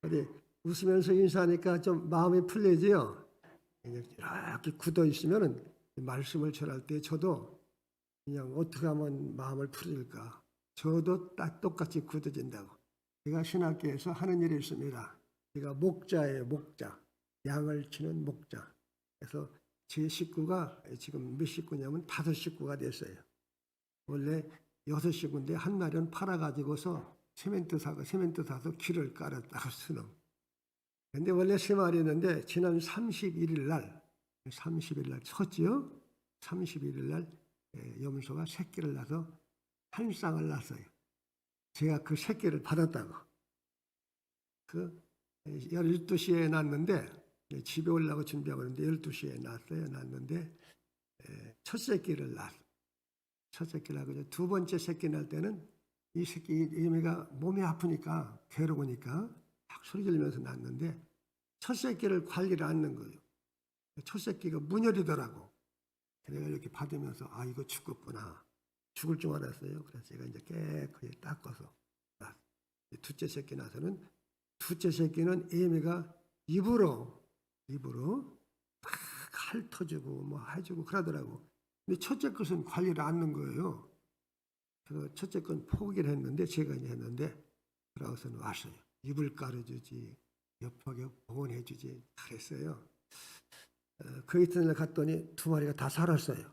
어디 웃으면서 인사하니까 좀 마음이 풀리지요. 이렇게 굳어 있으면은 말씀을 전할 때 저도 그냥 어떻게 하면 마음을 풀릴까? 저도 딱 똑같이 굳어진다고. 제가 신학교에서 하는 일이 있습니다. 제가 목자예요, 목자. 양을 치는 목자. 그래서 제 식구가 지금 몇 식구냐면 5식구가 됐어요. 원래 6식구인데 한 날은 팔아가지고서 세멘트 사서 길을 깔았다고 수능. 근데 원래 3마리였는데 지난 31일 날 쳤지요. 31일 날 염소가 새끼를 낳아서 한 쌍을 낳았어요. 제가 그 새끼를 받았다고. 그 12시에 낳았는데 집에 오려고 준비하고 있는데 12시에 낳았는데 첫 새끼를 낳았어요. 첫 새끼를 낳고 두 번째 새끼 낳을 때는 이 새끼 애미가 몸이 아프니까 괴로우니까 막 소리 지르면서 낳았는데 첫 새끼를 관리를 않는 거예요. 첫 새끼가 문열이더라고. 내가 이렇게 받으면서 아 이거 죽었구나. 죽을 줄 알았어요. 그래서 제가 이제 깨끗이 닦아서 둘째 새끼 나서는 둘째 새끼는 애미가 입으로 막 핥아주고 뭐 해주고 그러더라고. 근데 첫째 것은 관리를 않는 거예요. 그래서 첫째 건 포기를 했는데 제가 이제 했는데 그러고서는 왔어요. 입을 깔아주지 옆하게 보온해주지 잘했어요. 그 이튿날 갔더니 2마리가 다 살았어요.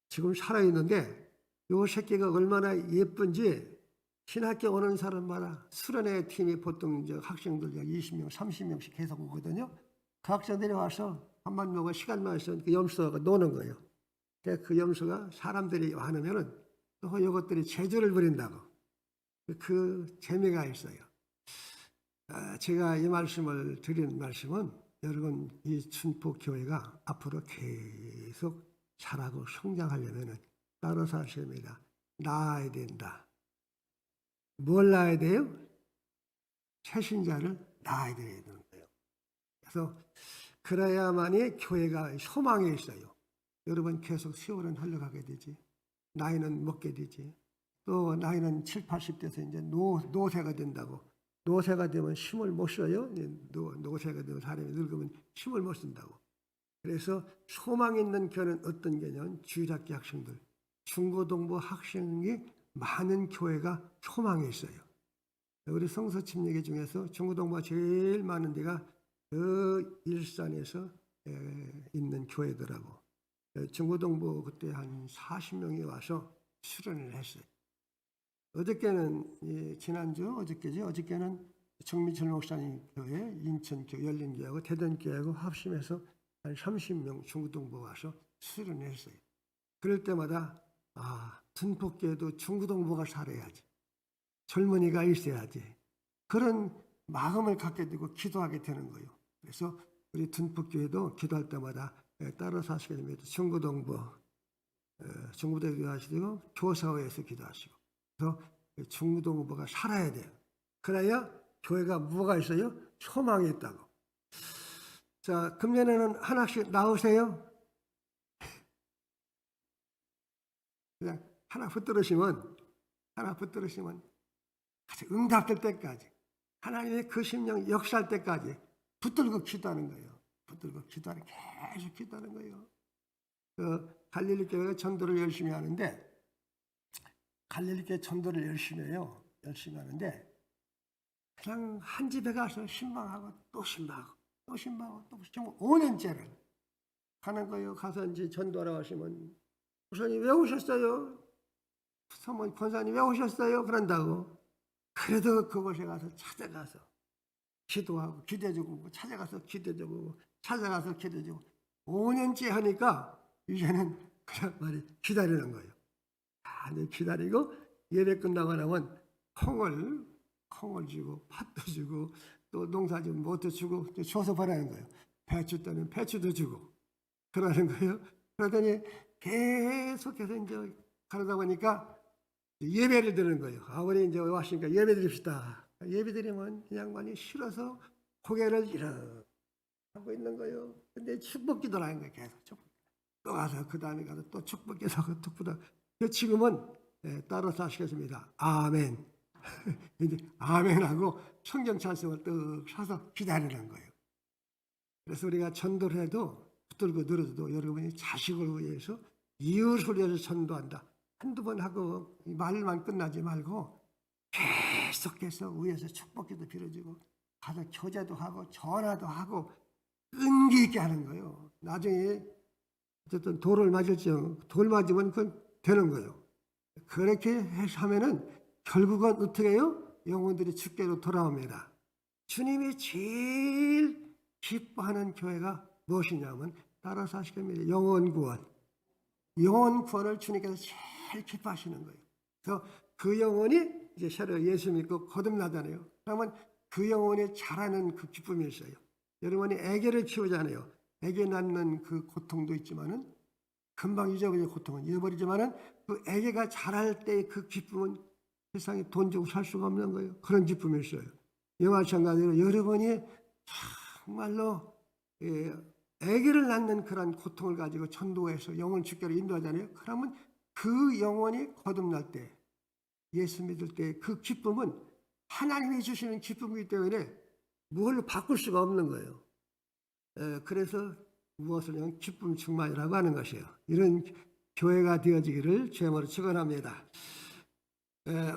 지금 살아있는데 요 새끼가 얼마나 예쁜지 신학교 오는 사람마다 수련회 팀이 보통 이제 학생들 20명, 30명씩 계속 오거든요. 그 학생들이 와서 밥만 먹고 시간만 있으면 그 염소가 노는 거예요. 그 염소가 사람들이 많으면은 또 이것들이 제주를 부린다고. 그 재미가 있어요. 제가 이 말씀을 드린 말씀은 여러분 이 춘포교회가 앞으로 계속 자라고 성장하려면 따로 사셔야 합니다. 낳아야 된다. 뭘 낳아야 돼요? 새신자를 낳아야 되는 거예요. 그래서 그래야만이 교회가 소망이 있어요. 여러분 계속 세월은 흘러가게 되지. 나이는 먹게 되지. 또 나이는 7, 80대에서 이제 노쇠가 된다고. 노쇠가 되면 힘을 못 써요. 노쇠가 되면 사람이 늙으면 힘을 못 쓴다고. 그래서 소망 있는 교회는 어떤 교회냐면 주일학교 학생들, 중고등부 학생이 많은 교회가 소망이 있어요. 우리 성서 침례교 중에서 중고등부가 제일 많은 데가 그 일산에서 있는 교회더라고. 중고등부 그때 한 40명이 와서 수련을 했어요. 어저께는 어저께는 정민철 목사님 교회, 인천교회 열린교회하고 대전교회하고 합심해서 한 30명 중고등부 와서 수련했어요. 그럴 때마다 둔폭교회도 중고등부가 살아야지. 젊은이가 있어야지. 그런 마음을 갖게 되고 기도하게 되는 거예요. 그래서 우리 둔폭교회도 기도할 때마다 따로 사시게 됩니다. 중고등부 기도하시고 교사회에서 기도하시고 그래서 중고등부가 살아야 돼요. 그래야 교회가 뭐가 있어요? 소망이 있다고. 자, 금년에는 하나씩 나오세요. 그냥 하나 붙들으시면 응답될 때까지 하나님의 그 심령 역사할 때까지 붙들고 기도하는 거예요. 계속 기도하는 거예요. 갈릴리 교회가 전도를 열심히 하는데 갈릴리 교회 전도를 열심히 해요. 열심히 하는데 그냥 한 집에 가서 신방하고 또 신방하고 또 신방하고 또 신방하고 5년째를 가는 거예요. 가서 이제 전도하러 가시면 목사님 왜 오셨어요? 사모님 권사님 왜 오셨어요? 그런다고. 그래도 그곳에 가서 찾아가서 기도하고 기대주고 찾아가서 기대주고 5년째 하니까 이제는 그냥 말이 기다리는 거예요. 기다리고 예배 끝나고 나면 콩을 주고 팥도 주고 또 농사 지면 뭐도 주고 또 줘서 보라는 거예요. 배추 따면 배추도 주고 그러는 거예요. 그러더니 계속해서 이제 가려다 보니까 예배를 드리는 거예요. 우리 이제 왔으니까 예배 드립시다. 예배 드리면 이 양반이 싫어서 고개를 이렇게 하고 있는 거예요. 근데 축복 기도를 하는 거예요. 계속 축복. 또 가서 그 다음에 가서 또 축복 기도하고 지금은 따로 사시겠습니다. 아멘. 이제 아멘하고 성경 찬송을 떡 사서 기다리는 거예요. 그래서 우리가 전도를 해도 붙들고 늘어도 여러분이 자식을 위해서 이웃을 위해서 전도한다. 한두 번 하고 말만 끝나지 말고 계속해서 위에서 축복기도 빌어주고 가서 교제도 하고 전화도 하고 끈기 있게 하는 거예요. 나중에 어쨌든 돌을 맞을지언 돌 맞으면 그건 되는 거예요. 그렇게 해서 하면은 결국은 어떻게 해요? 영혼들이 주께로 돌아옵니다. 주님이 제일 기뻐하는 교회가 무엇이냐면 따라서 하실 겁니다. 영혼 구원. 영혼 구원을 주님께서 제일 기뻐하시는 거예요. 그래서 그 영혼이 이제 새로 예수 믿고 거듭나잖아요. 그러면 그 영혼이 자라는 그 기쁨이 있어요. 여러분이 아기를 키우잖아요. 아기 낳는 그 고통도 있지만은 금방 잊어버리는 고통은 잊어버리지만은 그 아기가 자랄 때 그 기쁨은 세상에 돈 주고 살 수가 없는 거예요. 그런 기쁨이 있어요. 이와 마찬가지로 여러분이 정말로 아기를 낳는 그런 고통을 가지고 전도해서 영혼 주께로 인도하잖아요. 그러면 그 영혼이 거듭날 때 예수 믿을 때 그 기쁨은 하나님이 주시는 기쁨이기 때문에 뭘로 바꿀 수가 없는 거예요. 그래서 무엇을 기쁨 충만이라고 하는 것이에요. 이런 교회가 되어지기를 주님으로 축원합니다.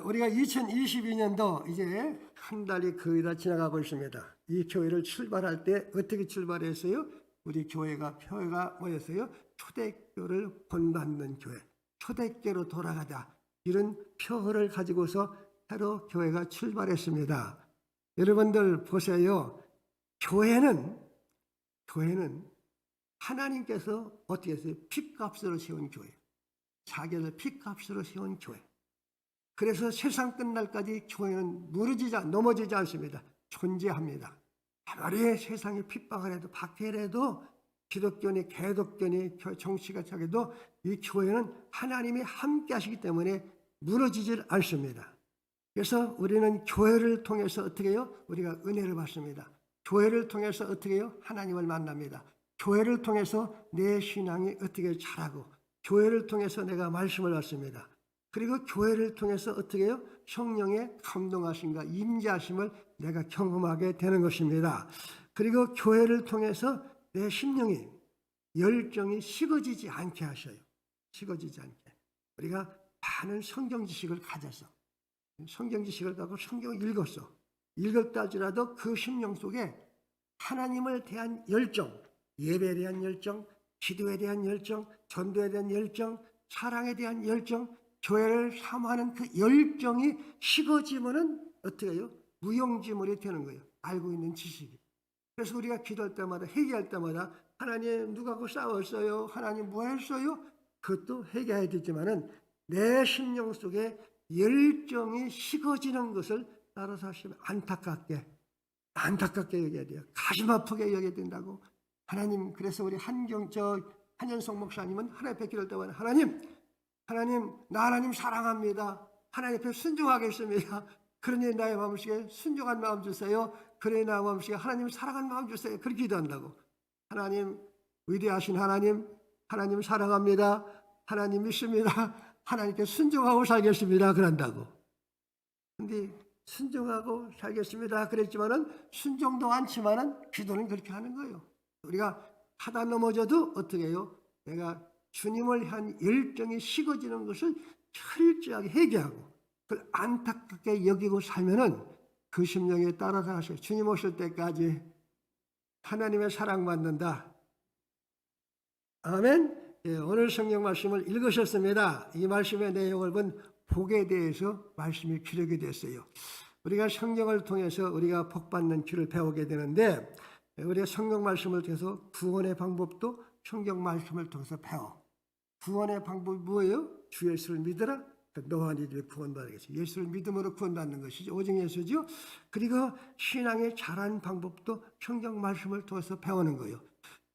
우리가 2022년도 이제 한 달이 거의 다 지나가고 있습니다. 이 교회를 출발할 때 어떻게 출발했어요? 우리 교회가 표가 뭐였어요? 초대교를 본받는 교회, 초대교로 돌아가자, 이런 표를 가지고서 새로 교회가 출발했습니다. 여러분들 보세요. 교회는 하나님께서 어떻게 했어요? 핏값으로 세운 교회, 자기를 핏값으로 세운 교회. 그래서 세상 끝날까지 교회는 넘어지지 않습니다. 존재합니다. 아무리 세상에 핍박을 해도 박해를 해도 기독교니 개독교니 정치가 차게도 이 교회는 하나님이 함께 하시기 때문에 무너지질 않습니다. 그래서 우리는 교회를 통해서 어떻게 해요? 우리가 은혜를 받습니다. 교회를 통해서 어떻게 해요? 하나님을 만납니다. 교회를 통해서 내 신앙이 어떻게 자라고, 교회를 통해서 내가 말씀을 받습니다. 그리고 교회를 통해서 어떻게 해요? 성령의 감동하심과 임재하심을 내가 경험하게 되는 것입니다. 그리고 교회를 통해서 내 심령이, 열정이 식어지지 않게 하셔요. 식어지지 않게. 우리가 많은 성경 지식을 가져서, 성경 지식을 갖고 성경을 읽었어. 읽었다 할지라도 그 심령 속에 하나님을 대한 열정, 예배에 대한 열정, 기도에 대한 열정, 전도에 대한 열정, 사랑에 대한 열정, 교회를 사모하는 그 열정이 식어지면은 어떻게 해요? 무용지물이 되는 거예요. 알고 있는 지식이. 그래서 우리가 기도할 때마다, 회개할 때마다 하나님 누가하고 싸웠어요? 하나님 뭐 했어요? 그것도 회개해야 되지만은 내 심령 속에 열정이 식어지는 것을 따라서 하시면 안타깝게 여겨야 돼요. 가슴 아프게 여겨야 된다고. 하나님, 그래서 우리 한현성 목사님은 하나님 앞에 기도할 때마다 하나님, 나 하나님 사랑합니다. 하나님 앞에 순종하겠습니다. 그러니 나의 마음속에 순종한 마음 주세요. 그러니 나의 마음속에 하나님 사랑한 마음 주세요. 그렇게 기도한다고. 하나님, 위대하신 하나님 사랑합니다. 하나님 믿습니다. 하나님께 순종하고 살겠습니다. 그런다고. 근데 순종하고 살겠습니다. 그랬지만은 순종도 않지만은 기도는 그렇게 하는 거예요. 우리가 하다 넘어져도 어떻게 해요? 내가 주님을 향한 열정이 식어지는 것을 철저하게 회개하고 그걸 안타깝게 여기고 살면은 그 심령에 따라서 하셔요. 주님 오실 때까지 하나님의 사랑받는다. 아멘. 예, 오늘 성경 말씀을 읽으셨습니다. 이 말씀의 내용을 본 복에 대해서 말씀이 기록이 됐어요. 우리가 성경을 통해서 우리가 복받는 길을 배우게 되는데 우리가 성경 말씀을 통해서 구원의 방법도 성경 말씀을 통해서 배워. 구원의 방법이 뭐예요? 주 예수를 믿으라. 너와 네 집이 구원받겠지. 예수를 믿음으로 구원받는 것이죠. 오직 예수죠. 그리고 신앙의 자란 방법도 성경 말씀을 통해서 배우는 거예요.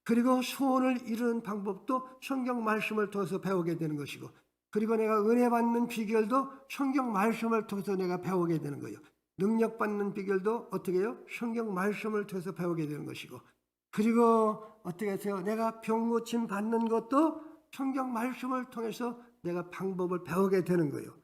그리고 소원을 이루는 방법도 성경 말씀을 통해서 배우게 되는 것이고, 그리고 내가 은혜 받는 비결도 성경 말씀을 통해서 내가 배우게 되는 거예요. 능력 받는 비결도 어떻게 해요? 성경 말씀을 통해서 배우게 되는 것이고, 그리고 어떻게 하세요? 내가 병 고침 받는 것도 성경 말씀을 통해서 내가 방법을 배우게 되는 거예요.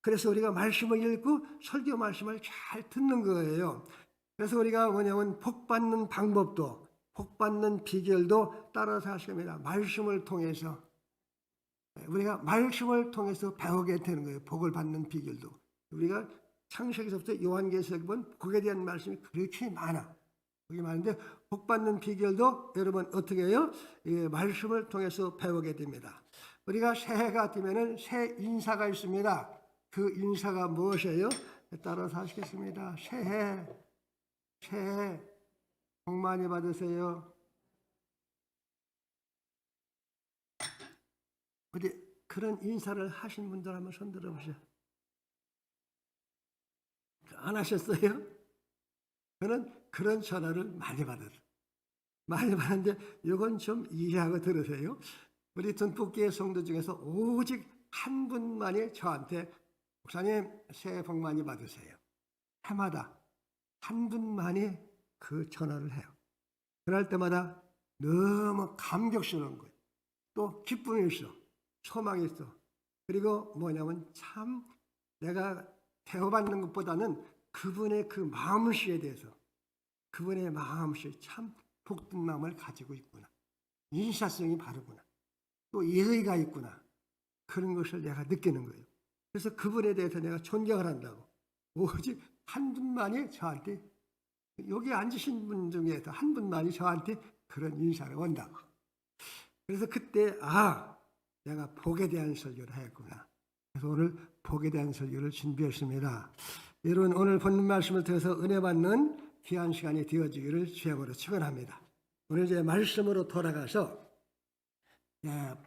그래서 우리가 말씀을 읽고 설교 말씀을 잘 듣는 거예요. 그래서 우리가 뭐냐면 복 받는 방법도, 복 받는 비결도 따라서 하십니다. 말씀을 통해서, 우리가 말씀을 통해서 배우게 되는 거예요. 복을 받는 비결도. 우리가 창세기서부터 요한계시록에 보면 복에 대한 말씀이 그렇게 많아. 그게 많은데 복 받는 비결도 여러분 어떻게 해요? 말씀을 통해서 배우게 됩니다. 우리가 새해가 되면은 새 인사가 있습니다. 그 인사가 무엇이에요? 따라서 하시겠습니다. 새해 복 많이 받으세요. 어디 그런 인사를 하신 분들 한번 손 들어보세요. 안 하셨어요? 저는 그런 전화를 많이 받았는데 이건 좀 이해하고 들으세요. 우리 전북교회 성도 중에서 오직 한 분만이 저한테 목사님 새해 복 많이 받으세요. 해마다 한 분만이 그 전화를 해요. 그럴 때마다 너무 감격스러운 거예요. 또 기쁨이 있어. 소망이 있어. 그리고 뭐냐면 참 내가 대우받는 것보다는 그분의 그 마음씨에 대해서 그분의 마음씨 참 복된 마음을 가지고 있구나. 인사성이 바르구나. 또 예의가 있구나. 그런 것을 내가 느끼는 거예요. 그래서 그분에 대해서 내가 존경을 한다고. 오직 한 분만이 저한테 여기 앉으신 분 중에서 한 분만이 저한테 그런 인사를 온다고. 그래서 그때 내가 복에 대한 설교를 하였구나. 그래서 오늘 복에 대한 설교를 준비했습니다. 여러분 오늘 본문 말씀을 통해서 은혜 받는 귀한 시간이 되어지기를 주님으로 축원합니다. 오늘 이제 말씀으로 돌아가서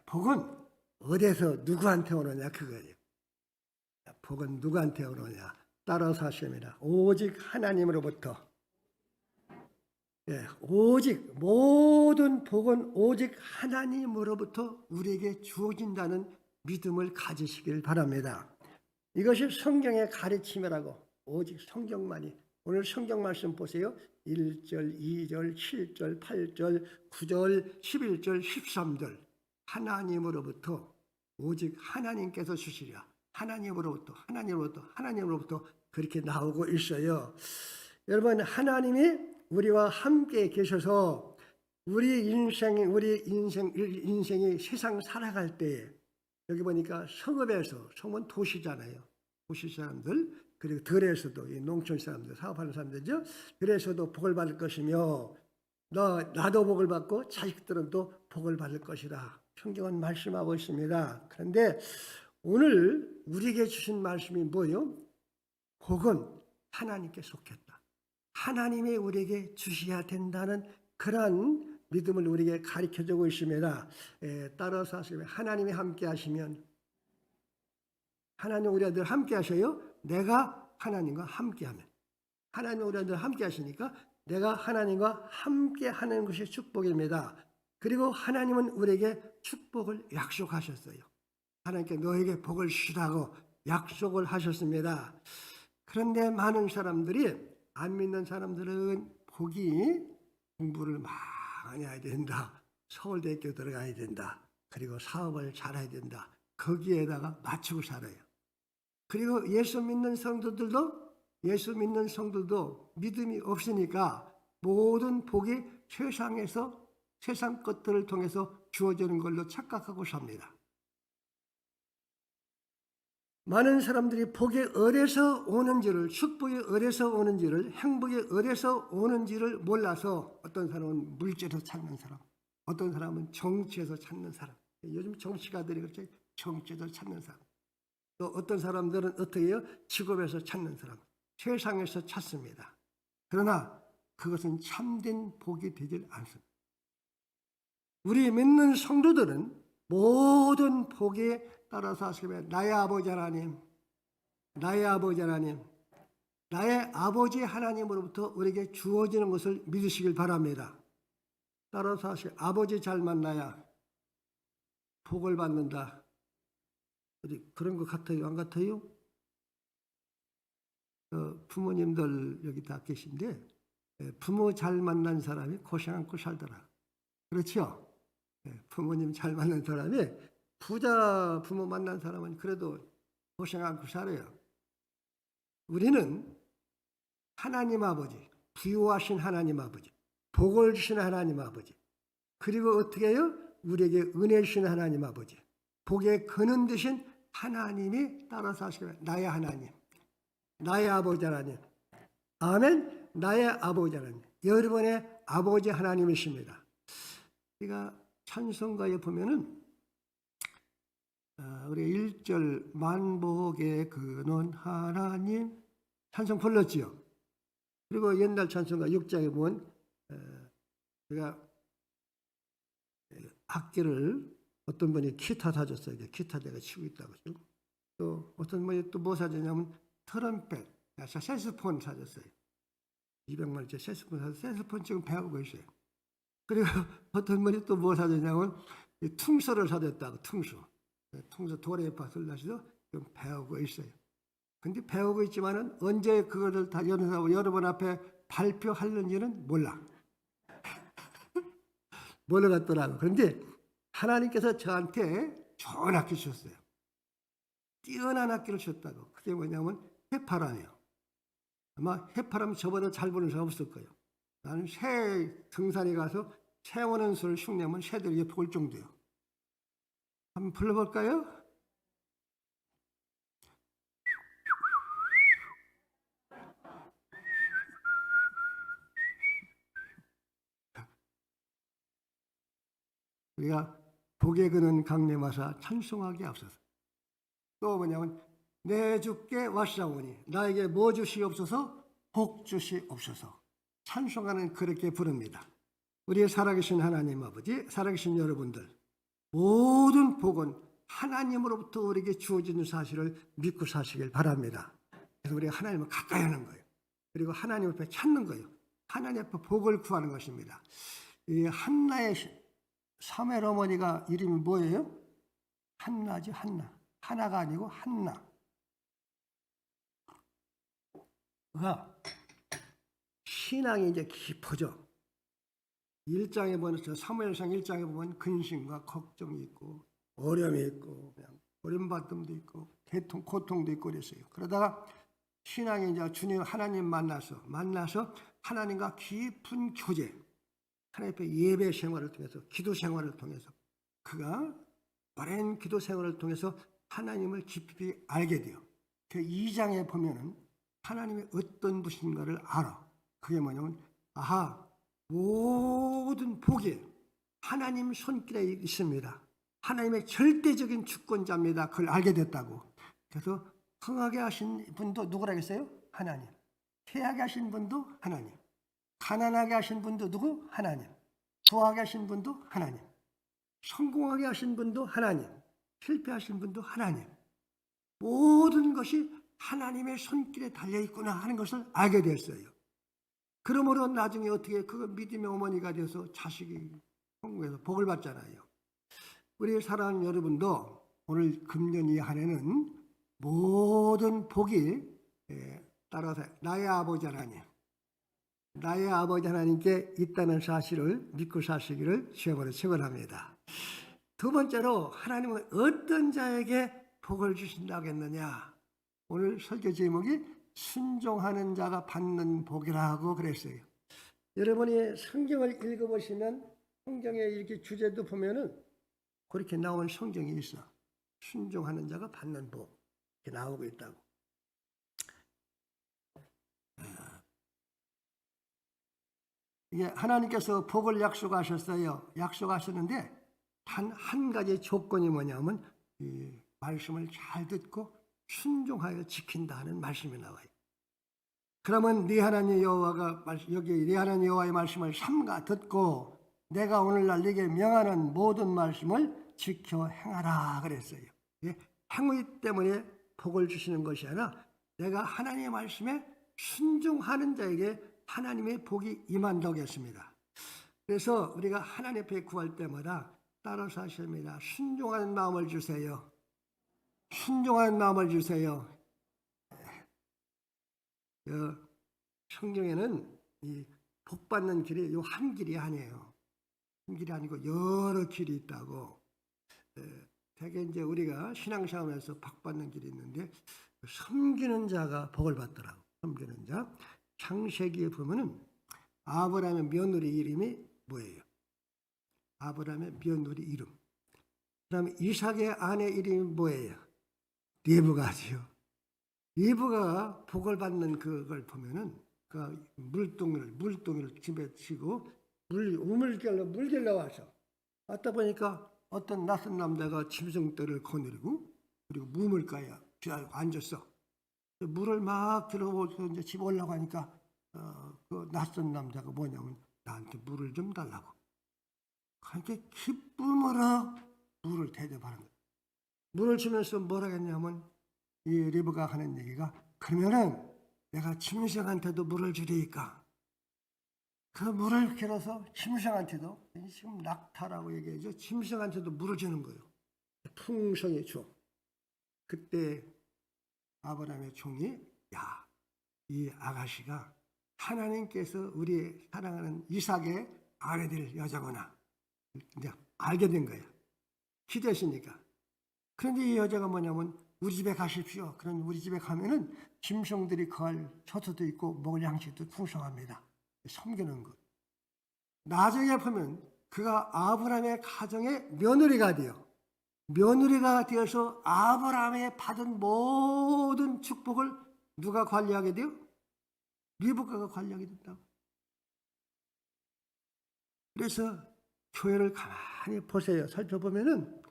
복은 어디서 누구한테 오느냐 그거예요. 복은 누구한테 오느냐 따라서 하십니다. 오직 하나님으로부터. 오직 모든 복은 오직 하나님으로부터 우리에게 주어진다는 믿음을 가지시길 바랍니다. 이것이 성경의 가르침이라고. 오직 성경만이. 오늘 성경 말씀 보세요. 1절, 2절, 7절, 8절, 9절, 11절, 13절. 하나님으로부터 오직 하나님께서 주시리라. 하나님으로부터 그렇게 나오고 있어요. 여러분 하나님이 우리와 함께 계셔서 우리 인생이 세상 살아갈 때 여기 보니까 성은 도시잖아요. 도시 사람들 그리고 들에서도 이 농촌 사람들 사업하는 사람들이죠. 들에서도 복을 받을 것이며 나도 복을 받고 자식들은 또 복을 받을 것이라 성경은 말씀하고 있습니다. 그런데 오늘 우리에게 주신 말씀이 뭐예요? 복은 하나님께 속했다. 하나님이 우리에게 주셔야 된다는 그런 믿음을 우리에게 가르쳐주고 있습니다. 따라서 하시면 하나님이 함께 하시면 하나님 우리가 늘 함께 하셔요. 내가 하나님과 함께 하면 하나님 우리가 늘 함께 하시니까 내가 하나님과 함께 하는 것이 축복입니다. 그리고 하나님은 우리에게 축복을 약속하셨어요. 하나님께 너에게 복을 주라고 약속을 하셨습니다. 그런데 많은 사람들이 안 믿는 사람들은 복이 공부를 많이 해야 된다. 서울대학교 들어가야 된다. 그리고 사업을 잘해야 된다. 거기에다가 맞추고 살아요. 그리고 예수 믿는 성도들도 믿음이 없으니까 모든 복이 세상 것들을 통해서 주어지는 걸로 착각하고 삽니다. 많은 사람들이 복이 어디서 오는지를, 축복이 어디서 오는지를, 행복이 어디서 오는지를 몰라서 어떤 사람은 물질에서 찾는 사람, 어떤 사람은 정치에서 찾는 사람, 요즘 정치가들이 그렇게 정치에서 찾는 사람, 또 어떤 사람들은 어떻게 해요? 직업에서 찾는 사람, 세상에서 찾습니다. 그러나 그것은 참된 복이 되질 않습니다. 우리 믿는 성도들은 모든 복에 따라서 하시면 나의 아버지 하나님, 나의 아버지 하나님으로부터 우리에게 주어지는 것을 믿으시길 바랍니다. 따라서 하시면 아버지 잘 만나야 복을 받는다. 그런 것 같아요? 안 같아요? 부모님들 여기 다 계신데 부모 잘 만난 사람이 고생 않고 살더라. 그렇죠? 부모님 잘 만난 사람이 부자 부모 만난 사람은 그래도 고생 않고 살아요. 우리는 하나님 아버지, 부유하신 하나님 아버지, 복을 주신 하나님 아버지, 그리고 어떻게 해요? 우리에게 은혜 주신 하나님 아버지, 복의 근원 되신 하나님이 따라서 하시는 나의 하나님, 나의 아버지 하나님. 아멘. 나의 아버지 하나님, 여러분의 아버지 하나님이십니다. 우리가 찬송가에 보면은 우리 1절 만복의 근원 하나님 찬송 불렀지요. 그리고 옛날 찬송가 6장에 보면 제가 악기를 어떤 분이 기타 사줬어요. 기타 내가 치고 있다고. 또 어떤 분이 또 뭐 사줬냐면 트럼펫, 색소폰 사줬어요. 200만 원짜리 색소폰 사서 색소폰 지금 배우고 있어요. 그리고 어떤 분이 또 뭐 사줬냐면 퉁소를 사줬다고. 퉁소 도레미파솔 라시도 지금 배우고 있어요. 근데 배우고 있지만은 언제 그거를 다 여러분 앞에 발표하는지는 몰라. 몰라갔더라고. 그런데 하나님께서 저한테 좋은 악기 주셨어요. 뛰어난 악기를 주셨다고. 그게 뭐냐면 해파람이에요. 아마 해파람 저보다 잘 부는 사람 없을 거예요. 나는 새 등산에 가서 새 오는 소리를 흉내면 새들이 볼 정도예요. 한번 불러볼까요? 우리가 복에 그는 강림하사 찬송하기 앞서서 또 뭐냐면 내 주께 왔사오니 나에게 뭐 주시옵소서? 복 주시옵소서. 찬송하는 그렇게 부릅니다. 우리의 살아계신 하나님 아버지, 살아계신 여러분들, 모든 복은 하나님으로부터 우리에게 주어지는 사실을 믿고 사시길 바랍니다. 그래서 우리가 하나님을 가까이 하는 거예요. 그리고 하나님 앞에 찾는 거예요. 하나님 앞에 복을 구하는 것입니다. 이 한나의 사무엘 어머니가 이름이 뭐예요? 한나지. 하나가 아니고 한나. 신앙이 이제 깊어져. 1장에 보면, 사무엘상 1장에 보면 근심과 걱정이 있고 어려움이 있고 그냥 어려움받음도 있고 고통도 있고 그랬어요. 그러다가 신앙이 이제 주님 하나님 만나서 하나님과 깊은 교제, 하나님 앞에 예배 생활을 통해서, 기도 생활을 통해서, 그가 오랜 기도 생활을 통해서 하나님을 깊이 알게 돼요. 그 2장에 보면은 하나님이 어떤 분인가를 알아. 그게 뭐냐면 모든 복이 하나님 손길에 있습니다. 하나님의 절대적인 주권자입니다. 그걸 알게 됐다고. 그래서 흥하게 하신 분도 누구라겠어요? 하나님. 패하게 하신 분도 하나님. 가난하게 하신 분도 누구? 하나님. 부하게 하신 분도 하나님. 성공하게 하신 분도 하나님. 실패하신 분도 하나님. 모든 것이 하나님의 손길에 달려있구나 하는 것을 알게 됐어요. 그러므로 나중에 어떻게 그 믿음의 어머니가 돼서 자식이 천국에서 복을 받잖아요. 우리 사랑하는 여러분도 오늘 금년 이 한 해는 모든 복이 따라서 나의 아버지 하나님께 있다는 사실을 믿고 사시기를 주님으로 축원합니다. 두 번째로 하나님은 어떤 자에게 복을 주신다고 했느냐. 오늘 설교 제목이 순종하는 자가 받는 복이라고 그랬어요. 여러분이 성경을 읽어보시면 성경에 이렇게 주제도 보면은 그렇게 나온 성경이 있어. 순종하는 자가 받는 복 이렇게 나오고 있다고. 이게 하나님께서 복을 약속하셨어요. 약속하셨는데 단 한 가지 조건이 뭐냐면 이 말씀을 잘 듣고 순종하여 지킨다는 말씀이 나와요. 그러면 네 하나님 여호와가 여기 네 하나님 여호와의 말씀을 삼가 듣고 내가 오늘날 네게 명하는 모든 말씀을 지켜 행하라 그랬어요. 행위 때문에 복을 주시는 것이 아니라 내가 하나님의 말씀에 순종하는 자에게 하나님의 복이 임한다고 했습니다. 그래서 우리가 하나님 앞에 구할 때마다 따라서 하십니다. 순종하는 마음을 주세요. 순종하는 마음을 주세요. 성경에는 이 복 받는 길이 요 한 길이 아니에요. 한 길이 아니고 여러 길이 있다고. 대개 이제 우리가 신앙생활에서 복받는 길이 있는데 섬기는 자가 복을 받더라고. 섬기는 자. 창세기에 보면은 아브라함의 며느리 이름이 뭐예요? 아브라함의 며느리 이름. 그다음에 이삭의 아내 이름이 뭐예요? 리브가지요. 리브가 복을 받는 그걸 보면은 그 물동이를 집에 치고 우물결로 물길러 와서 왔다 보니까 어떤 낯선 남자가 짐승들을 거느리고 그리고 무물가에 앉았어. 물을 막 들어오고 이제 집 올라가니까 그 낯선 남자가 뭐냐면 나한테 물을 좀 달라고. 그렇게 기쁨으로 물을 대접하는 거야. 물을 주면서 뭐라 했냐면 이 리브가 하는 얘기가 그러면은 내가 짐승한테도 물을 주리니까 그 물을 길어서 짐승한테도 지금 낙타라고 얘기하죠. 짐승한테도 물을 주는 거예요. 풍성히 줘. 그때 아브라함의 종이 이 아가씨가 하나님께서 우리 사랑하는 이삭의 아내 될 여자구나. 이제 알게 된 거예요. 기대시니까. 그런데 이 여자가 뭐냐면 우리 집에 가십시오. 그런 우리 집에 가면은 짐승들이 거할 처소도 있고 먹을 양식도 풍성합니다. 섬기는 것. 나중에 보면 그가 아브라함의 가정의 며느리가 되어 며느리가 되어서 아브라함의 받은 모든 축복을 누가 관리하게 돼요? 리브가가 관리하게 된다고. 그래서 교회를 가만히 보세요. 살펴보면은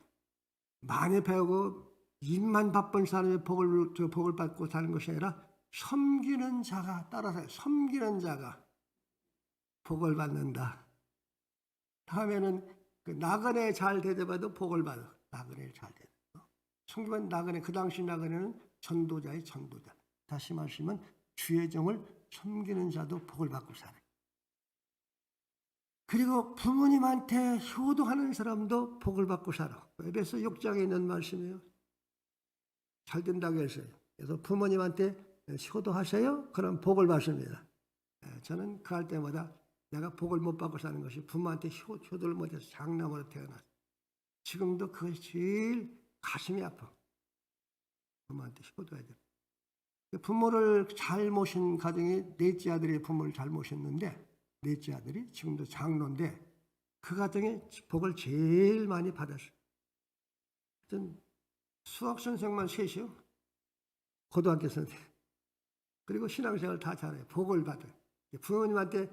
많이 배우고 입만 바쁜 사람의 복을 받고 사는 것이 아니라 섬기는 자가 따라서 섬기는 자가 복을 받는다. 다음에는 그 나그네 잘 대접해도 복을 받아. 나그네 잘 대접. 성경은 나그네 그 당시 나그네는 전도자의 전도자. 다시 말하면 주의 종을 섬기는 자도 복을 받고 살아요. 그리고 부모님한테 효도하는 사람도 복을 받고 살아. 에베소 6장에 있는 말씀이에요. 잘 된다고 했어요. 그래서 부모님한테 효도하세요. 그럼 복을 받습니다. 저는 그 할 때마다 내가 복을 못 받고 사는 것이 부모한테 효도를 못해서 장남으로 태어났어요. 지금도 그것이 제일 가슴이 아파. 부모한테 효도해야 돼. 부모를 잘 모신 가정이 넷째 아들이 부모를 잘 모셨는데 넷째 아들이 지금도 장로인데 그 가정에 복을 제일 많이 받았어요. 하여튼 수학 선생만 셋이요. 고등학교 선생. 그리고 신앙생활 다 잘해요. 복을 받아요. 부모님한테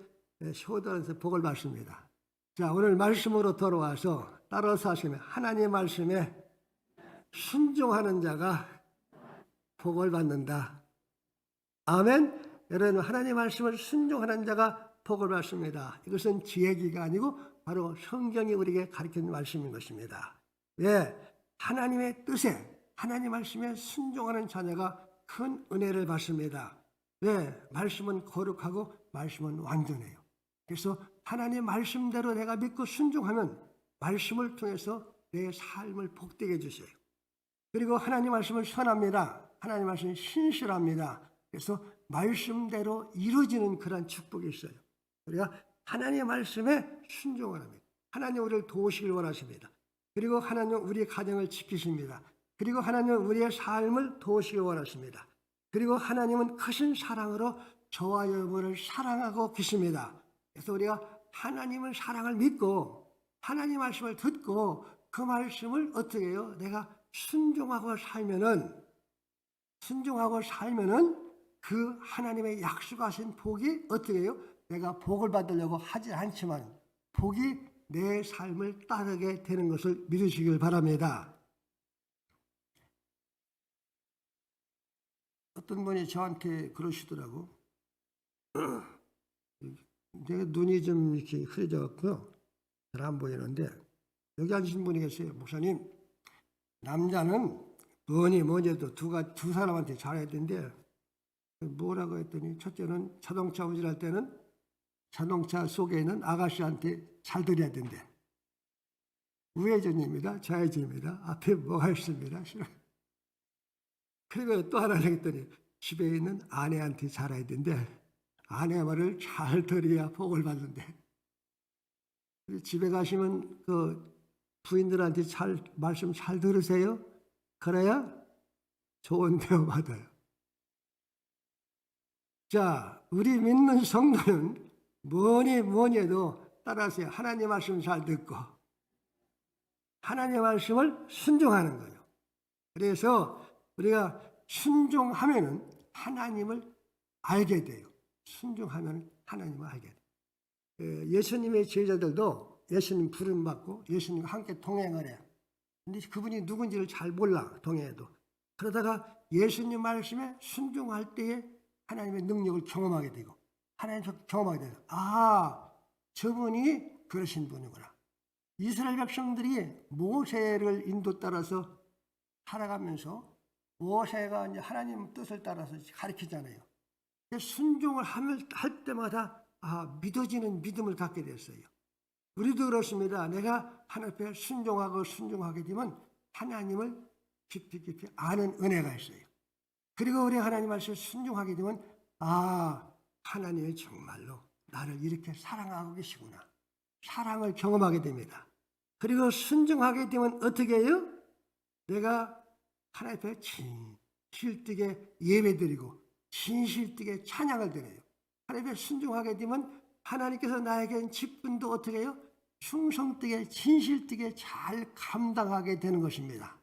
효도하면서 복을 받습니다. 자, 오늘 말씀으로 돌아와서 따라서 하시면 하나님의 말씀에 순종하는 자가 복을 받는다. 아멘. 여러분 하나님의 말씀을 순종하는 자가 복을 받습니다. 이것은 지 얘기가 아니고 바로 성경이 우리에게 가르치는 말씀인 것입니다. 왜? 하나님의 뜻에 하나님 말씀에 순종하는 자녀가 큰 은혜를 받습니다. 왜? 말씀은 거룩하고 말씀은 완전해요. 그래서 하나님의 말씀대로 내가 믿고 순종하면 말씀을 통해서 내 삶을 복되게 해주세요. 그리고 하나님 말씀을 선합니다. 하나님 말씀이 신실합니다. 그래서 말씀대로 이루어지는 그런 축복이 있어요. 우리가 하나님의 말씀에 순종을 합니다. 하나님 우리를 도우시길 원하십니다. 그리고 하나님 우리의 가정을 지키십니다. 그리고 하나님은 우리의 삶을 도우시길 원하십니다. 그리고 하나님은 크신 사랑으로 저와 여러분을 사랑하고 계십니다. 그래서 우리가 하나님의 사랑을 믿고 하나님 말씀을 듣고 그 말씀을 어떻게 해요? 내가 순종하고 살면은 그 하나님의 약속하신 복이 어떻게 해요? 내가 복을 받으려고 하지 않지만 복이 내 삶을 따르게 되는 것을 믿으시길 바랍니다. 어떤 분이 저한테 그러시더라고. 내가 눈이 좀 이렇게 흐려져 갖고요. 잘 안 보이는데 여기 앉으신 분이 계세요. 목사님, 남자는 뭐니 뭐니도 두 사람한테 잘해야 된대. 뭐라고 했더니 첫째는 자동차 운전할 때는 자동차 속에 있는 아가씨한테 잘 들어야 된대. 우회전입니다. 좌회전입니다. 앞에 뭐가 있습니다. 그리고 또 하나 했더니 집에 있는 아내한테 잘해야 된대. 아내 말을 잘 들어야 복을 받는데. 집에 가시면 그 부인들한테 말씀 잘 들으세요. 그래야 좋은 대우 받아요. 자, 우리 믿는 성도는 뭐니 해도 따라하세요. 하나님 말씀 잘 듣고 하나님의 말씀을 순종하는 거예요. 그래서 우리가 순종하면은 하나님을 알게 돼요. 순종하면 하나님을 알게 돼요. 예수님의 제자들도 예수님 부름 받고 예수님과 함께 동행을 해요. 근데 그분이 누군지를 잘 몰라, 동행해도. 그러다가 예수님 말씀에 순종할 때에 하나님의 능력을 경험하게 되고 하나님을 경험하게 돼요. 아, 저분이 그러신 분이구나. 이스라엘 백성들이 모세를 인도 따라서 살아가면서 모세가 이제 하나님 뜻을 따라서 가르치잖아요. 순종을 할 때마다 믿어지는 믿음을 갖게 됐어요. 우리도 그렇습니다. 내가 하나님 앞에 순종하게 되면 하나님을 깊이 아는 은혜가 있어요. 그리고 우리 하나님 말씀에 순종하게 되면 하나님이 정말로 나를 이렇게 사랑하고 계시구나. 사랑을 경험하게 됩니다. 그리고 순종하게 되면 어떻게 해요? 내가 하나님 앞에 진실되게 예배드리고 진실되게 찬양을 드려요. 하나님 앞에 순종하게 되면 하나님께서 나에게 직분도 어떻게 해요? 충성되게 진실되게 잘 감당하게 되는 것입니다.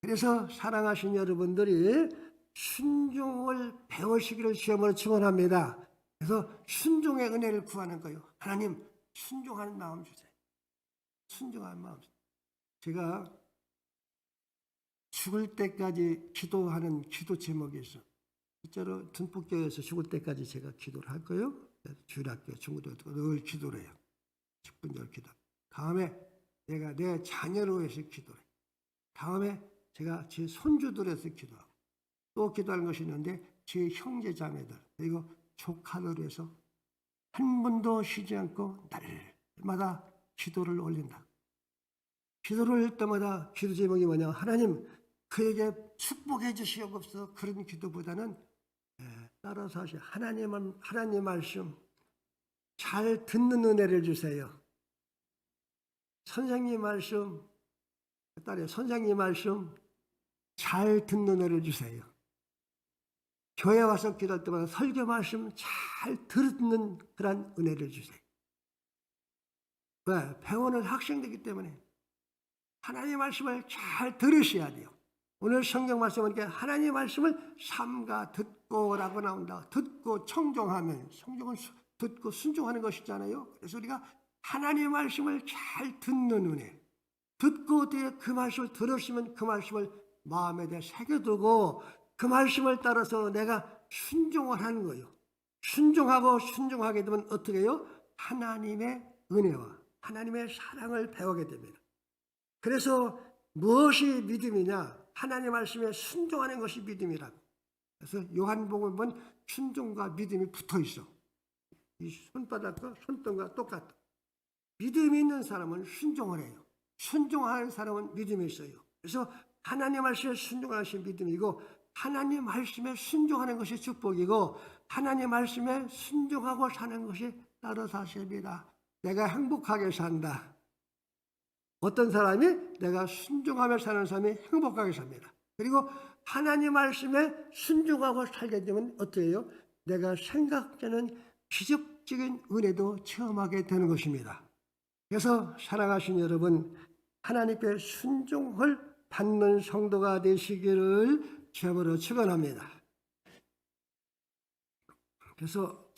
그래서 사랑하신 여러분들이 순종을 배우시기를 시험으로 축원합니다. 그래서 순종의 은혜를 구하는 거예요. 하나님 순종하는 마음 주세요. 순종하는 마음 주세요. 제가 죽을 때까지 기도하는 기도 제목이 있어. 실제로 둔복교에서 죽을 때까지 제가 기도를 할 거예요. 주일학교, 중고등학교 늘 기도를 해요. 10분절 기도. 다음에 내가 내 자녀를 위해서 기도를 해요. 다음에 제가 제 손주들을 위해서 기도하고 또 기도하는 것이 있는데 제 형제 자매들 그리고 조카들을 위해서 한 번도 쉬지 않고 날마다 기도를 올린다. 기도를 할 때마다 기도 제목이 뭐냐? 하나님 그에게 축복해 주시옵소서. 그런 기도보다는 따라서 하시 하나님 말씀 잘 듣는 은혜를 주세요. 선생님 말씀 딸이 선생님 말씀 잘 듣는 은혜를 주세요. 교회 와서 기도할 때마다 설교 말씀 잘 듣는 그런 은혜를 주세요. 왜? 배우는 학생이기 때문에 하나님의 말씀을 잘 들으셔야 돼요. 오늘 성경 말씀은 하나님의 말씀을 삼가 듣고라고 나온다. 듣고 청종하면 성경은 듣고 순종하는 것이잖아요. 그래서 우리가 하나님의 말씀을 잘 듣는 은혜. 듣고 그 말씀을 들으시면 그 말씀을 마음에 대해 새겨두고 그 말씀을 따라서 내가 순종을 하는 거예요. 순종하게 되면 어떻게 해요? 하나님의 은혜와 하나님의 사랑을 배우게 됩니다. 그래서 무엇이 믿음이냐? 하나님의 말씀에 순종하는 것이 믿음이라고. 그래서 요한복음을 보면 순종과 믿음이 붙어 있어. 이 손바닥과 손등과 똑같아. 믿음이 있는 사람은 순종을 해요. 순종하는 사람은 믿음이 있어요. 그래서 하나님 말씀에 순종하는 것이 믿음이고 하나님 말씀에 순종하는 것이 축복이고 하나님 말씀에 순종하고 사는 것이 따로 사실입니다. 내가 행복하게 산다. 어떤 사람이 내가 순종하며 사는 사람이 행복하게 삽니다. 그리고 하나님 말씀에 순종하고 살게 되면 어떻게 해요? 내가 생각되는 기적적인 은혜도 체험하게 되는 것입니다. 그래서 사랑하신 여러분, 하나님께 순종을 받는 성도가 되시기를 주님으로 축원합니다. 그래서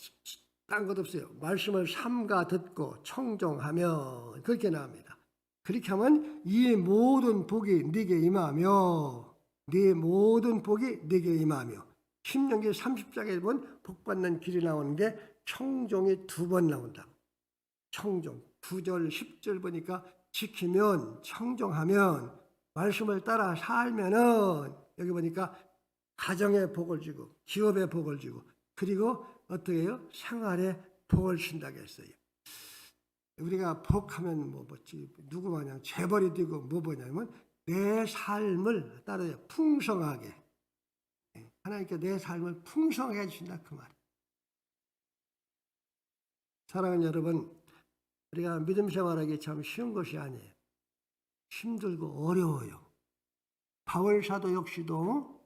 딴 것 없어요. 말씀을 삼가 듣고 청종하면 그렇게 나옵니다. 그렇게 하면 이 모든 복이 네게 임하며 네 모든 복이 네게 임하며 신명기 30장에 보면 복받는 길이 나오는 게 청종이 2번 나온다. 청종 9절 10절 보니까 지키면 청종하면 말씀을 따라 살면은 여기 보니까 가정에 복을 주고 기업에 복을 주고 그리고 어떻게 해요? 생활에 복을 준다고 했어요. 우리가 복하면 뭐지? 누구 마냥 재벌이 되고 뭐 뭐냐면 내 삶을 따라요. 풍성하게. 하나님께 내 삶을 풍성하게 해주신다 그 말. 사랑하는 여러분, 우리가 믿음 생활하기 참 쉬운 것이 아니에요. 힘들고 어려워요. 바울 사도 역시도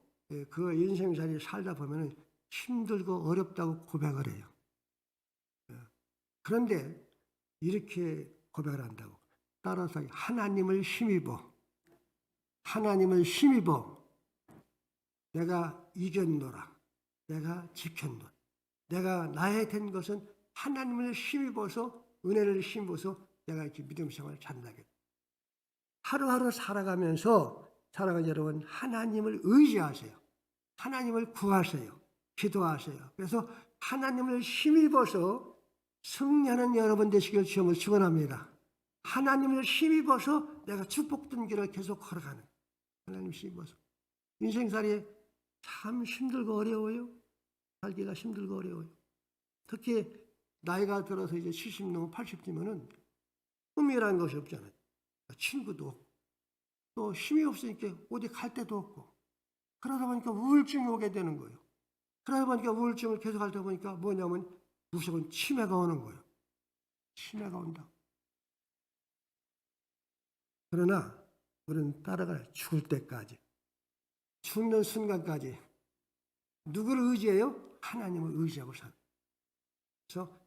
그 인생살이 살다 보면 힘들고 어렵다고 고백을 해요. 그런데 이렇게 고백을 한다고. 따라서 하나님을 힘입어 내가 이겼노라. 내가 지켰노라. 내가 나의 된 것은 하나님을 힘입어서 은혜를 힘입어서 내가 이렇게 믿음 생활을 잘나게. 하루하루 살아가면서 여러분 하나님을 의지하세요. 하나님을 구하세요. 기도하세요. 그래서 하나님을 힘입어서 승리하는 여러분 되시길 주님으로 축원합니다. 하나님을 힘입어서 내가 축복된 길을 계속 걸어가는 하나님을 힘입어서 인생살이 참 힘들고 어려워요. 살기가 힘들고 어려워요. 특히 나이가 들어서 이제 70 넘어 80이면은 꿈이라는 것이 없잖아요. 친구도 없고 또 힘이 없으니까 어디 갈 데도 없고 그러다 보니까 우울증이 오게 되는 거예요. 그러다 보니까 우울증을 계속 하다 보니까 뭐냐면 무조건 치매가 오는 거예요. 치매가 온다. 그러나 우리는 따라갈 죽을 때까지 죽는 순간까지 누구를 의지해요? 하나님을 의지하고 사는. 그래서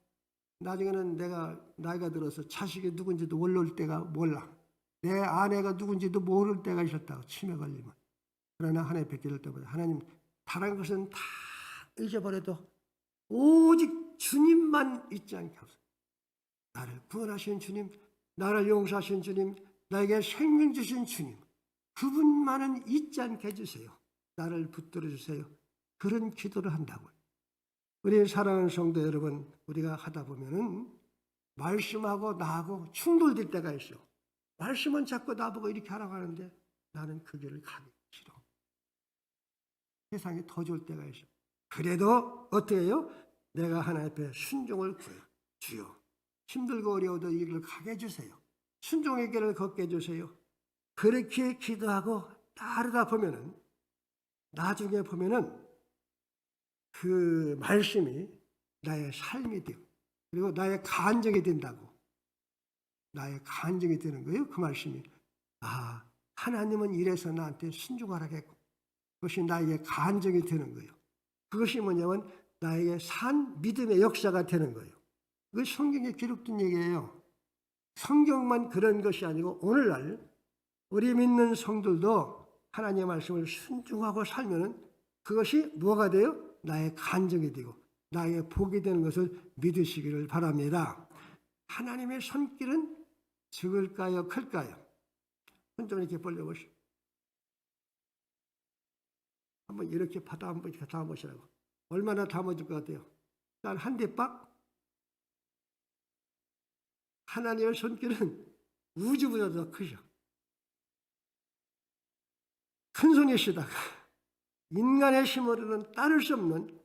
나중에는 내가 나이가 들어서 자식이 누군지도 모를 때가 몰라. 내 아내가 누군지도 모를 때가 있었다고 치매 걸리면. 그러나 하나님 뵙기를 때보다 하나님 다른 것은 다 잊어버려도 오직 주님만 잊지 않게 하소서. 나를 구원하신 주님, 나를 용서하신 주님, 나에게 생명 주신 주님, 그분만은 잊지 않게 해주세요. 나를 붙들어 주세요. 그런 기도를 한다고요. 우리 사랑하는 성도 여러분, 우리가 하다 보면은 말씀하고 나하고 충돌될 때가 있어. 말씀은 자꾸 나보고 이렇게 하라고 하는데 나는 그 길을 가기 싫어. 세상에 더 좋을 때가 있어. 그래도 어떻게 해요? 내가 하나님 앞에 순종을 구해요. 주여, 힘들고 어려워도 이 길을 가게 해주세요. 순종의 길을 걷게 해주세요. 그렇게 기도하고 따르다 보면은 나중에 보면은 그 말씀이 나의 삶이 돼요. 그리고 나의 간증이 된다고. 나의 간증이 되는 거예요. 그 말씀이. 아, 하나님은 이래서 나한테 순종하라겠고. 그것이 나에게 간증이 되는 거예요. 그것이 뭐냐면 나에게 산 믿음의 역사가 되는 거예요. 그것이 성경에 기록된 얘기예요. 성경만 그런 것이 아니고 오늘날 우리 믿는 성들도 하나님의 말씀을 순종하고 살면은 그것이 뭐가 돼요? 나의 간증이 되고 나의 복이 되는 것을 믿으시기를 바랍니다. 하나님의 손길은 적을까요? 클까요? 손 좀 이렇게 벌려보시오. 한번 이렇게 바다 한번 이렇게 담아보시라고. 얼마나 담아줄 것 같아요? 난 한 대 빡. 하나님의 손길은 우주보다 더 크죠. 큰 손이시다가 인간의 힘으로는 따를 수 없는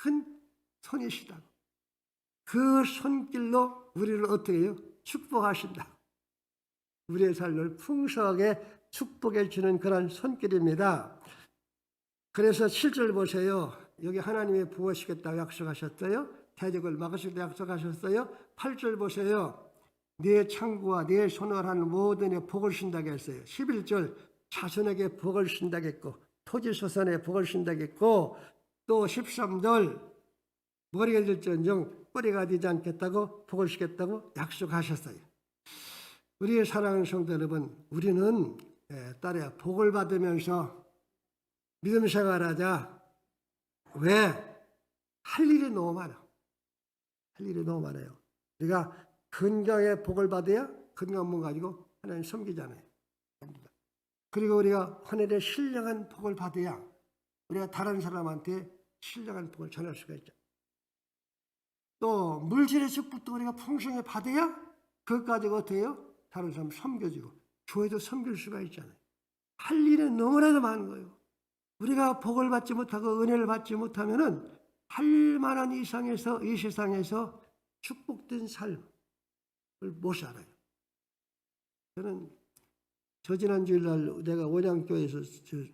큰 손이시다고. 그 손길로 우리를 어떻게 해요? 축복하신다. 우리의 삶을 풍성하게 축복해 주는 그런 손길입니다. 그래서 7절 보세요. 여기 하나님이 부어시겠다고 약속하셨어요. 대적을 막으시겠다고 약속하셨어요. 8절 보세요. 네 창구와 네 손을 하는 모든 에 복을 신다고 했어요. 11절 자손에게 복을 신다겠고 토지소산에 복을 신다겠고 또 13절 머리가 될지언정 뿌리가 되지 않겠다고 복을 시겠다고 약속하셨어요. 우리의 사랑하는 성도 여러분, 우리는 딸이야 복을 받으면서 믿음 생활하자. 왜? 할 일이 너무 많아. 할 일이 너무 많아요. 우리가 건강에 복을 받아야 건강만 가지고 하나님 섬기잖아요. 그리고 우리가 하늘의 신령한 복을 받아야 우리가 다른 사람한테 신령한 복을 전할 수가 있죠. 또 물질의 축복도 우리가 풍성히 받아야 그것까지가 어떻게 해요? 다른 사람 섬겨주고 교회도 섬길 수가 있잖아요. 할 일은 너무나도 많은 거예요. 우리가 복을 받지 못하고 은혜를 받지 못하면은 할 만한 이상에서 이 세상에서 축복된 삶을 못 살아요. 저는 저지난 주일날 내가 원양교회에서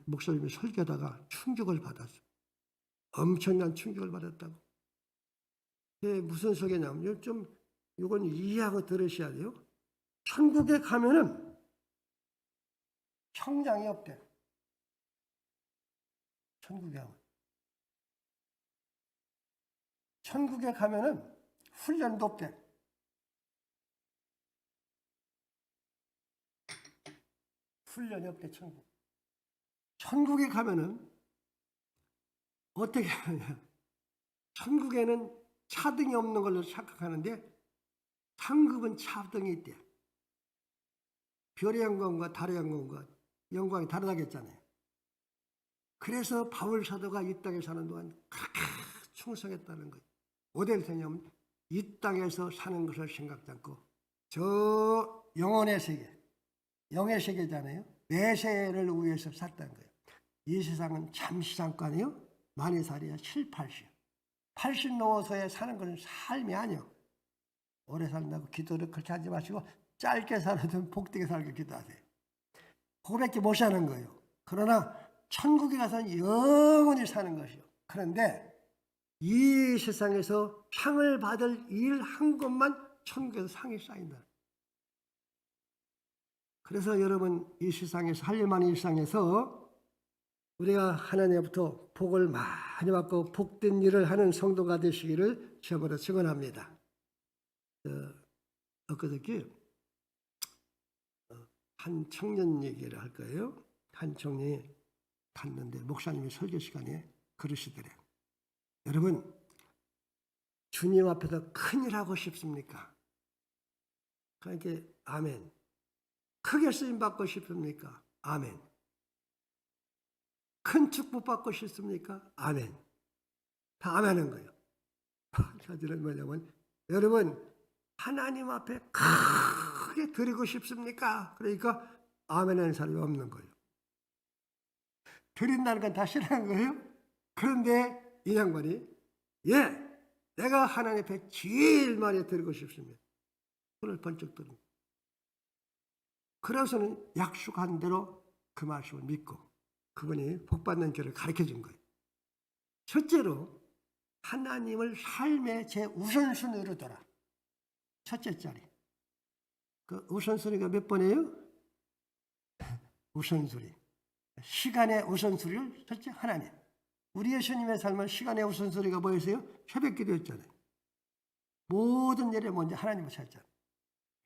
목사님이 설교하다가 충격을 받았어요. 엄청난 충격을 받았다고. 무슨 소리냐면 좀 이건 이해하고 들으셔야 돼요. 천국에 가면은 성장이 없대. 천국에 가면. 천국에 가면은 훈련도 없대. 훈련이 없대, 천국. 천국에 가면은 어떻게 하느냐. 천국에는 차등이 없는 걸로 착각하는데 상급은 차등이 있대. 별의 영광과 달의 영광과 영광이 다르다겠잖아요. 그래서 바울 사도가 이 땅에 사는 동안 그렇게 충성했다는 거예요. 어딜 되냐면 이 땅에서 사는 것을 생각지 않고 저 영혼의 세계, 영의 세계잖아요. 내세를 위해서 샀다는 거예요. 이 세상은 잠시 잠깐이요. 많이 살이야 7, 80. 80 넘어서야 사는 것은 삶이 아니요. 오래 살다고 기도를 그렇게 하지 마시고 짧게 살든 복되게 살게 기도하세요. 그거밖에 못 사는 거예요. 그러나 천국에 가서는 영원히 사는 것이요. 그런데 이 세상에서 상을 받을 일 한 것만 천국에서 상이 쌓인다. 그래서 여러분 이 세상에서 살림하는 일상에서 우리가 하나님부터 복을 많이 받고 복된 일을 하는 성도가 되시기를 주님으로 축원합니다. 엊그저께 한 청년 얘기를 할 거예요. 한 청년이 갔는데 목사님이 설교 시간에 그러시더래요. 여러분 주님 앞에서 큰일 하고 싶습니까? 그러니까 아멘. 크게 쓰임 받고 싶습니까? 아멘. 큰 축복 받고 싶습니까? 아멘. 다 아멘하는 거예요. 사실은 뭐냐면 여러분 하나님 앞에 크게 드리고 싶습니까? 그러니까 아멘하는 사람이 없는 거예요. 드린다는 건 다 싫어하는 거예요. 그런데 이 양반이 내가 하나님 앞에 제일 많이 드리고 싶습니다. 손을 번쩍 들은. 그래서는 약속한 대로 그 말씀을 믿고 그분이 복받는 길을 가르쳐 준 거예요. 첫째로 하나님을 삶의 제 우선순위로 둬라. 첫째 자리. 그 우선순위가 몇 번이에요? 우선순위. 시간의 우선순위를 첫째 하나님. 우리 예수님의 삶은 시간의 우선순위가 뭐였어요? 새벽기도였잖아요. 모든 일에 먼저 하나님을 찾잖아요.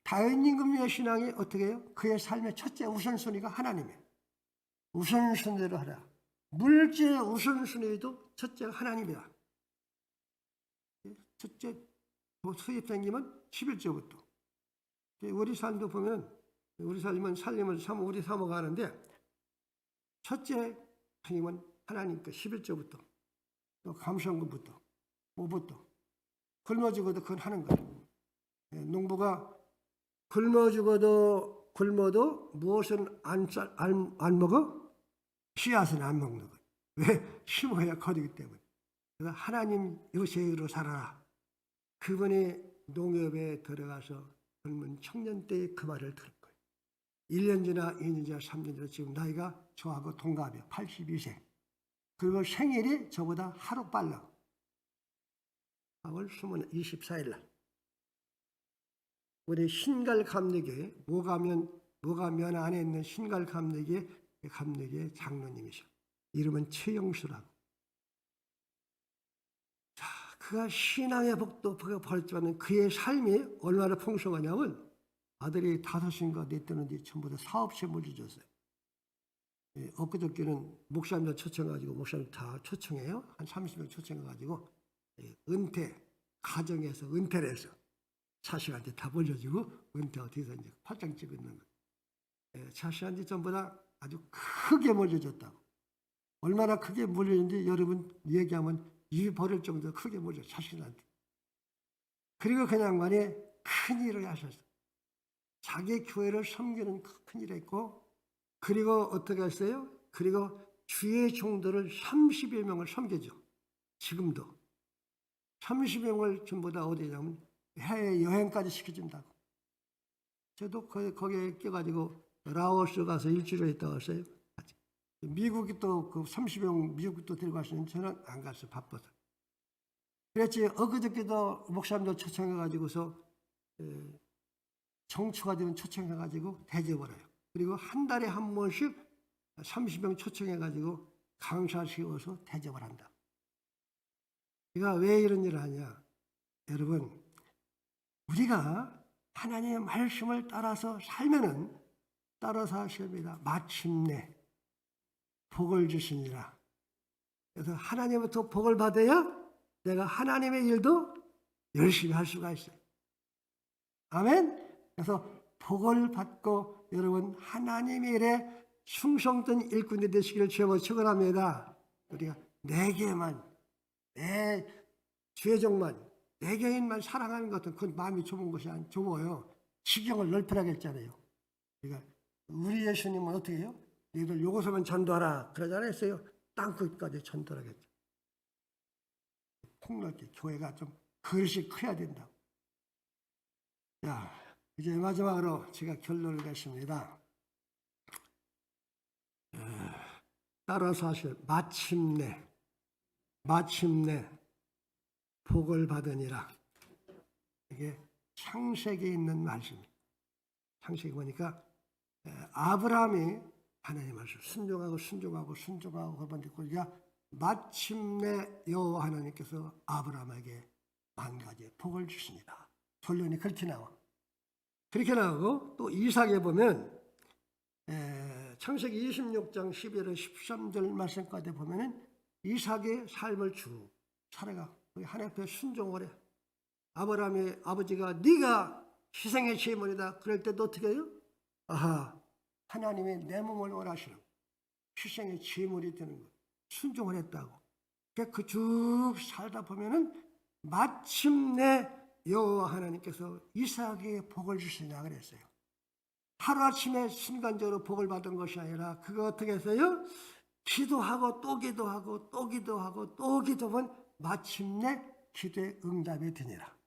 다윗임금의 신앙이 어떻게 해요? 그의 삶의 첫째 우선순위가 하나님이에요. 우선순위로 하라. 물질의 우선순위도 첫째가 하나님이다. 첫째 수입 생기면 11조부터. 우리 삶도 보면 우리 삶은 살림을 우리 삼아가는데 첫째 생기면 하나님께 11조부터 또 감성금부터 뭐부터 굶어 죽어도 그건 하는 거예요. 농부가 굶어 죽어도 굶어도 무엇은 안 먹어? 씨앗은 안 먹는 거예요. 왜? 심어야 거두기 때문에. 그래서 하나님 요새로 살아라. 그분이 농협에 들어가서 젊은 청년 때의 그 말을 들은 거예요. 1년 지나 2년 지나 3년 지나 지금 나이가 저하고 동갑이에요. 82세. 그리고 생일이 저보다 하루 빨라. 4월 24일 날. 우리 신갈감리교회 모가면 안에 있는 신갈감리교회 감리교회 장로님이셔. 이름은 최영수라고. 자, 그가 신앙의 복도 벌지만 그의 삶이 얼마나 풍성하냐면 아들이 5인가 넷되는데 전부 다 사업체 물려줬어요. 엊그저께는 목사님들 초청해가지고 목사님 다 초청해요. 한 30명 초청해가지고 은퇴 가정에서 은퇴를 해서 자식한테 다 물려주고 은퇴 어디서 이제 팔짱 찍고 있는 거예요. 자식한테 전부 다 아주 크게 물려줬다고. 얼마나 크게 물려줬는지 여러분 얘기하면 입이 버릴 정도로 크게 물려 자식한테. 그리고 그 양반이 큰 일을 하셨어요. 자기 교회를 섬기는 큰 일을 했고 그리고 어떻게 했어요? 그리고 주의 종들을 30여 명을 섬겨줘. 지금도. 30여 명을 전부 다 어디냐면 해외 여행까지 시켜준다고. 저도 거기에 껴가지고 라오스 가서 일주일에 있다 왔어요. 미국이 또 그 30여 명 미국도 데리고 갔는데 저는 안 갔어요. 바빠서. 그랬지 엊그저께도 목사님들 초청해가지고서 정추가 되면 초청해가지고 대접을 해요. 그리고 한 달에 한 번씩 30명 초청해가지고 강사 세워서 대접을 한다. 우리가 왜 이런 일을 하냐? 여러분, 우리가 하나님의 말씀을 따라서 살면은 따라서 하십니다. 마침내 복을 주시니라. 그래서 하나님부터 복을 받아야 내가 하나님의 일도 열심히 할 수가 있어요. 아멘. 그래서 복을 받고 여러분 하나님의 일에 충성된 일꾼이 되시기를 주여 축원합니다. 우리가 내게만 내 죄종만 내 개인만 사랑하는 것은 그건 마음이 좁은 것이 아니 좁아요. 지경을 넓히라고 했잖아요. 그러니까 우리 예수님은 어떻게 해요? 너희들 요것만 전도하라 그러지 않았어요? 땅끝까지 전도하겠죠. 폭넓게 교회가 좀 그릇이 커야 된다고. 자, 이제 마지막으로 제가 결론을 냈습니다. 따라서 하실 마침내 복을 받으니라. 이게 창세기에 있는 말씀입니다. 창세기 보니까 아브라함이 하나님 말씀 순종하고 그러니까 마침내 여호와 하나님께서 아브라함에게 만 가지의 복을 주십니다. 결론이 그렇게 나와. 그렇게 나오고 또 이삭에 보면 창세기 26장 11절 13절 말씀까지 보면은 이삭의 삶을 쭉 살아가 하나님 앞에 순종을 해. 아브라함의 아버지가 네가 희생의 제물이다 그럴 때도 어떻게 해요? 아하, 하나님의 내 몸을 원하시는 희생의 제물이 되는 것 순종을 했다고. 그 쭉 살다 보면은 마침내 여호와 하나님께서 이삭에게 복을 주시냐 그랬어요. 하루아침에 순간적으로 복을 받은 것이 아니라 그거 어떻게 했어요? 기도하고 또 기도하고 또 기도하고 또 기도하면 마침내 기도의 응답이 되니라.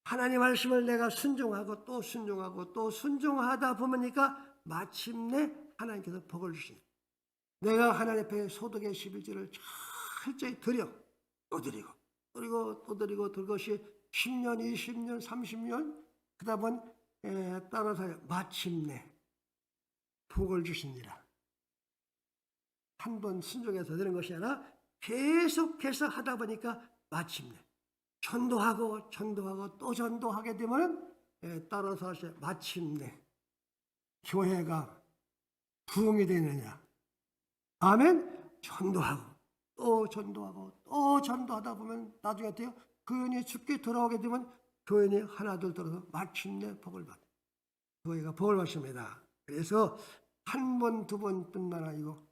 하나님 말씀을 내가 순종하고 또 순종하고 또 순종하다 보니까 마침내 하나님께서 복을 주시니 내가 하나님 앞에 소득의 11조를 철저히 드려 또 드리고 또 드리고 그것이 10년, 20년, 30년 그러다 보면 따라서 마침내 복을 주시니라. 한 번 순종해서 되는 것이 아니라 계속해서 하다 보니까 마침내 전도하고 또 전도하게 되면 따라서 마침내 교회가 부흥이 되느냐. 아멘. 전도하고 또 전도하다 보면 나중에 어때요? 교인이 죽게 돌아오게 되면 교인이 하나둘 들어서 마침내 복을 받아. 교회가 복을 받습니다. 그래서 한 번, 두 번뿐만 아니고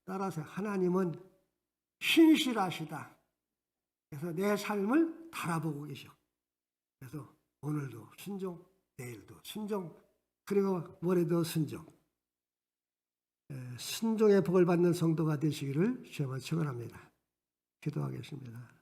따라서 하나님은 신실하시다. 그래서 내 삶을 바라보고 계셔. 그래서 오늘도 순종, 내일도 순종, 그리고 모레도 순종. 순종의 복을 받는 성도가 되시기를 주여 축원합니다. 기도하겠습니다.